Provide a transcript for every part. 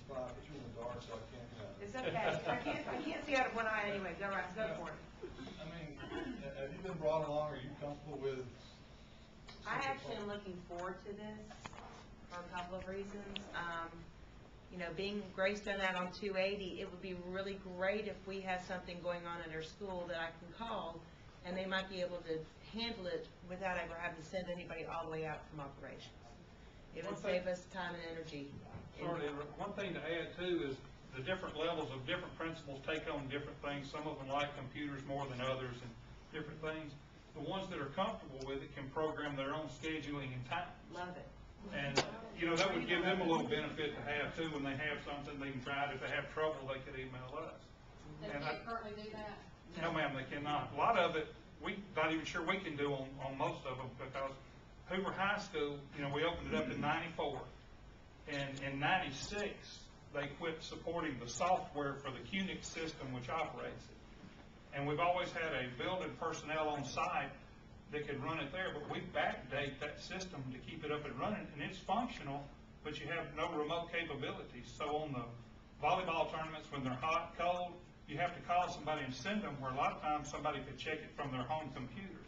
spot, put you in the dark, so I can't, It's okay. I can't see out of one eye anyway. Go right, go for it. I mean, have you been brought along, are you comfortable with? I actually am looking forward to this for a couple of reasons. You know, being Grace done that on 280, it would be really great if we had something going on in their school that I can call, and they might be able to handle it without ever having to send anybody all the way out from operations. It would save us time and energy. Sorry, one thing to add too is the different levels of different principals take on different things. Some of them like computers more than others and different things. The ones that are comfortable with it can program their own scheduling and time. Love it. And, you know, that would give them a little benefit to have too. When they have something, they can try it. If they have trouble, they could email us. They can't currently do that? No, ma'am, they cannot. A lot of it, we not even sure we can do on most of them, because Hoover High School, you know, we opened it up in '94. And in '96, they quit supporting the software for the QNIX system which operates it. And we've always had a building personnel on site that could run it there, but we backdate that system to keep it up and running, and it's functional, but you have no remote capabilities. So on the volleyball tournaments, when they're hot, cold, you have to call somebody and send them, where a lot of times somebody could check it from their home computers.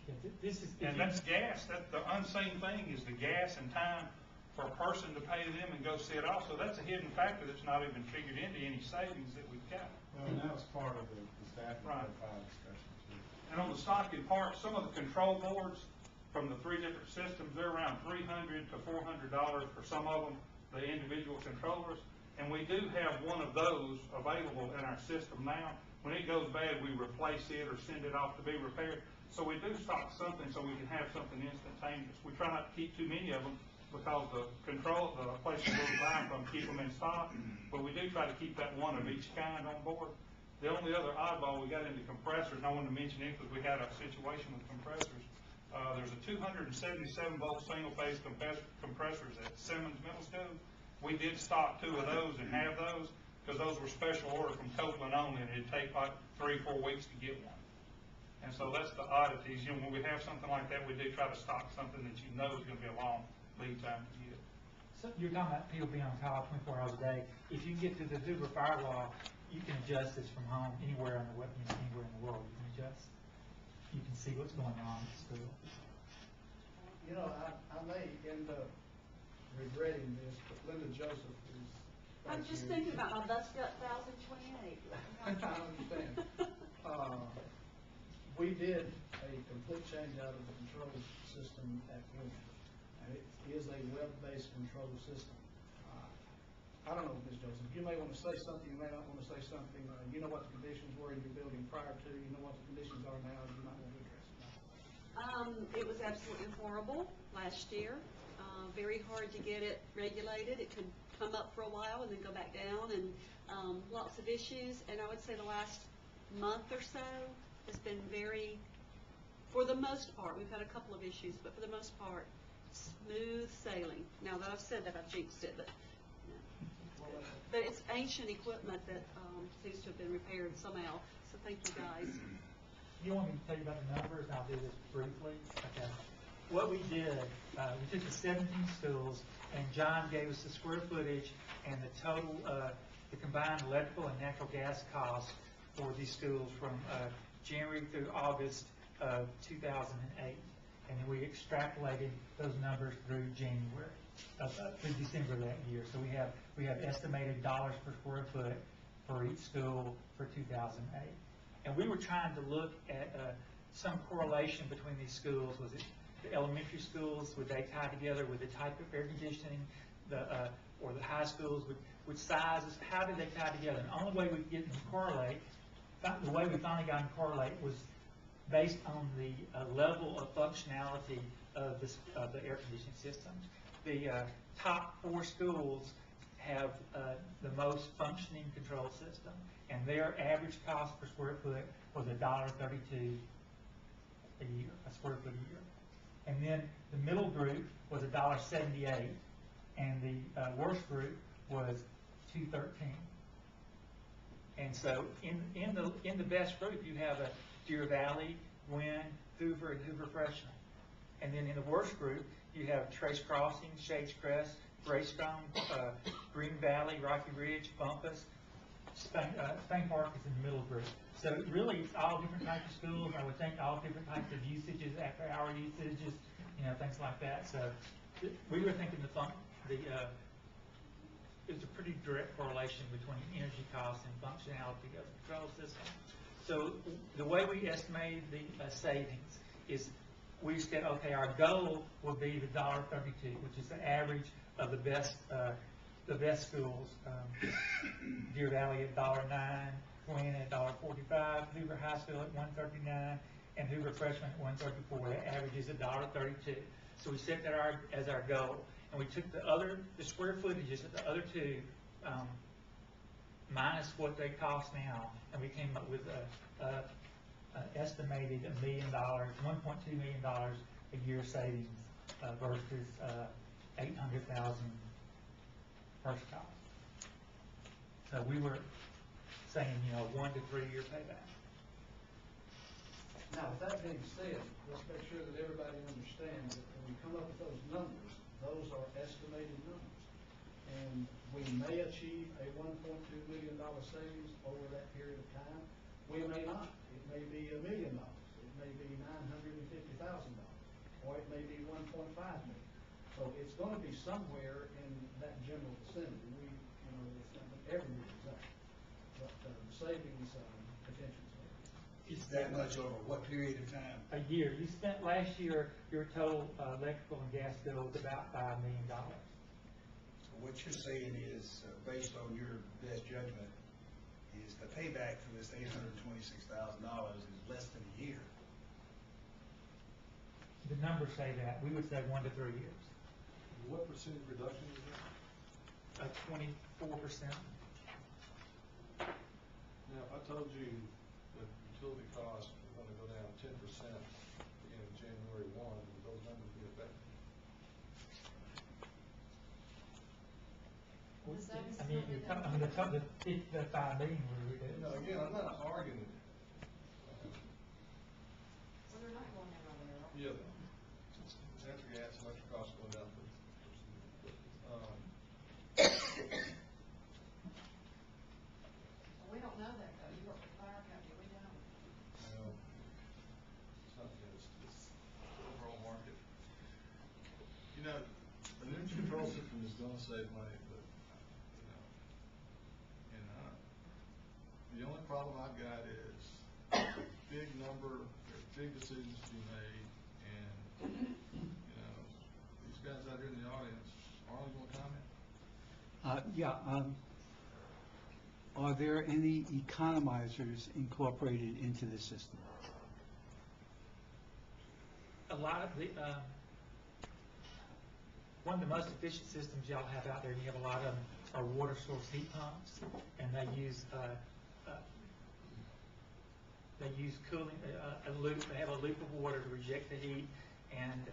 And that's gas. That the unseen thing is the gas and time for a person to pay them and go see it off. So that's a hidden factor that's not even figured into any savings that we've got. Well, and that was part of the staffing Right. profile discussion too. And on the stocking parts, some of the control boards from the three different systems, they're around $300 to $400 for some of them, the individual controllers. And we do have one of those available in our system now. When it goes bad, we replace it or send it off to be repaired. So we do stock something so we can have something instantaneous. We try not to keep too many of them, because the places where we buy from keep them in stock, but we do try to keep that one of each kind on board. The only other oddball we got into compressors, and I wanted to mention it because we had a situation with compressors. There's a 277 volt single phase compressors at Simmons Middle School. We did stock 2 of those and have those, because those were special order from Copeland only, and it'd take like 3 or 4 weeks to get one. And so that's the oddities. You know, when we have something like that, we do try to stock something that you know is going to be a long lead time to get. So you're talking about people being on call 24 hours a day. If you get to the Hoover firewall, you can adjust this from home anywhere on the web, anywhere in the world. You can adjust. You can see what's going on at school. You know, I may end up regretting this, but Linda Joseph is. I'm just thinking about my bus gut 1028. I understand. We did a complete change out of the control system at Hoover. It is a web-based control system. I don't know, Ms. Joseph, you may want to say something, you may not want to say something. You know what the conditions were in your building prior to, you know what the conditions are now, you might want to address it. It was absolutely horrible last year. Very hard to get it regulated. It could come up for a while and then go back down, and lots of issues. And I would say the last month or so has been very, for the most part, we've had a couple of issues, but for the most part, smooth sailing. Now that I've said that, I've jinxed it, but it's ancient equipment that seems to have been repaired somehow. So thank you guys. You want me to tell you about the numbers? I'll do this briefly. Okay. What we did, we took the 17 schools, and John gave us the square footage and the total, the combined electrical and natural gas costs for these schools from January through August of 2008. And then we extrapolated those numbers through January, through December of that year. So we have estimated dollars per square foot for each school for 2008. And we were trying to look at some correlation between these schools. Was it the elementary schools, would they tie together with the type of air conditioning, or the high schools with sizes? How did they tie together? And the only way we could get them to correlate, the way we finally got them to correlate was based on the level of functionality of the air conditioning systems. The top 4 schools have the most functioning control system, and their average cost per square foot was $1.32 a year, a square foot a year. And then the middle group was $1.78, and the worst group was $2.13. And so in the best group, you have a Deer Valley, Gwynn, Hoover, and Hoover Freshman. And then in the worst group, you have Trace Crossing, Shades Crest, Greystone, Green Valley, Rocky Ridge, Bumpus. Spain Park is in the middle group. So really, it's all different types of schools. I would think all different types of usages, after-hour usages, things like that. So we were thinking there's a pretty direct correlation between energy costs and functionality of the control system. So the way we estimated the savings is we said, okay, our goal would be the $1.32, which is the average of the best schools. Deer Valley at $1.09, Glen at $1.45, Hoover High School at $1.39, and Hoover Freshman at $1.34. That average is $1.32. So we set that as our goal, and we took the square footages of the other two, minus what they cost now, and we came up with estimated $1 million, $1.2 million a year savings versus $800,000 first cost. So we were saying, 1 to 3 year payback. Now, with that being said, let's make sure that everybody understands that when we come up with those numbers, those are estimated numbers. And we may achieve a $1.2 million savings over that period of time. We may not. It may be $1 million. It may be $950,000, or it may be $1.5 million. So it's going to be somewhere in that general vicinity. It's not every year exact, but the savings potential. Is that much over what period of time? A year. You spent last year, your total electrical and gas bill was about $5 million. What you're saying is, based on your best judgment, is the payback for this $826,000 is less than a year. The numbers say that. We would say 1 to 3 years. What percentage reduction is that? 24%. Now, if I told you that utility costs were going to go down 10% in January 1, would those numbers be affected? The 5 million we would do. No, again, I'm not arguing it. Well, they're not going down there, are they? Yeah, natural gas, electric costs going down for We don't know that, though. You work with the fire company, we don't. it's not, it's the overall market. An energy control system is going to save money, but, the only problem I've got is big number, there's big decisions to be made, and, these guys out here in the audience, Arnold, you want to comment? Are there any economizers incorporated into the system? A lot of the, one of the most efficient systems y'all have out there, and you have a lot of them, are water source heat pumps, and they use cooling, a loop. They have a loop of water to reject the heat, and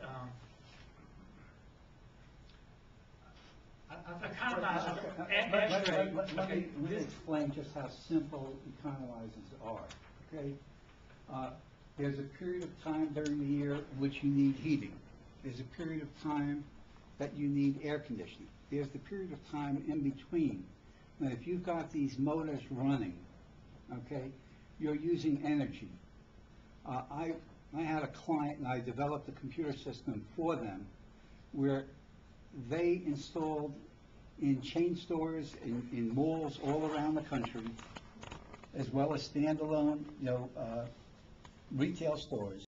Let me explain just how simple economizers are, okay? There's a period of time during the year in which you need heating. There's a period of time that you need air conditioning. There's the period of time in between. Now, if you've got these motors running, okay, you're using energy. I had a client, and I developed a computer system for them where they installed in chain stores, in malls all around the country, as well as standalone, retail stores.